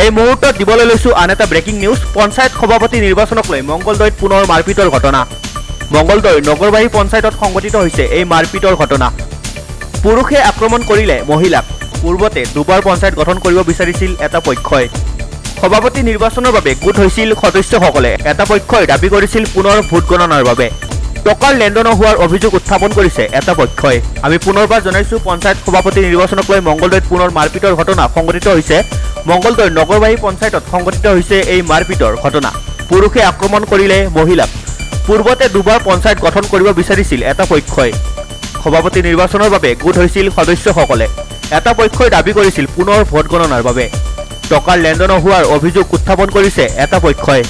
এই মুহূৰ্তত দিবলৈ লৈছো আন এটা ব্ৰেকিং নিউজ। পঞ্চায়ত সভাপতি নিৰ্বাচনক লৈ মংগলদৈত পুনৰ মাৰপিটৰ ঘটনা। মংগলদৈ নগৰবাৰী পঞ্চায়তত সংঘটিত হৈছে এই মাৰপিটৰ ঘটনা। পুৰুষে আক্ৰমণ কৰিলে মহিলাক। পূৰ্বতে দুবাৰ পঞ্চায়ত গঠন কৰিব বিচাৰিছিল এটা পক্ষই। সভাপতি নিৰ্বাচনৰ বাবে গোট হৈছিল সদস্যসকলে। এটা পক্ষই দাবী কৰিছিল পুনৰ ভোট গণনাৰ বাবে। টকাৰ লেনদেন হোৱাৰ অভিযোগ উত্থাপন কৰিছে এটা পক্ষই। আমি পুনৰবাৰ জনাইছো, পঞ্চায়ত সভাপতি নিৰ্বাচনক লৈ মংগলদৈত পুনৰ মাৰপিটৰ ঘটনা সংঘটিত হৈছে। মংগলদৈ নগৰবাৰী পঞ্চায়তত সংঘটিত হৈছে এই মাৰপিটৰ ঘটনা। পুৰুষে আক্ৰমণ কৰিলে মহিলাক। পূৰ্বতে দুবাৰ পঞ্চায়ত গঠন কৰিব বিচাৰিছিল এটা পক্ষই। সভাপতি নিৰ্বাচনৰ বাবে গোট হৈছিল সদস্যসকলে। এটা পক্ষই দাবী কৰিছিল পুনৰ ভোট গণনাৰ বাবে। টকাৰ লেনদেন হোৱাৰ অভিযোগ উত্থাপন কৰিছে এটা পক্ষই।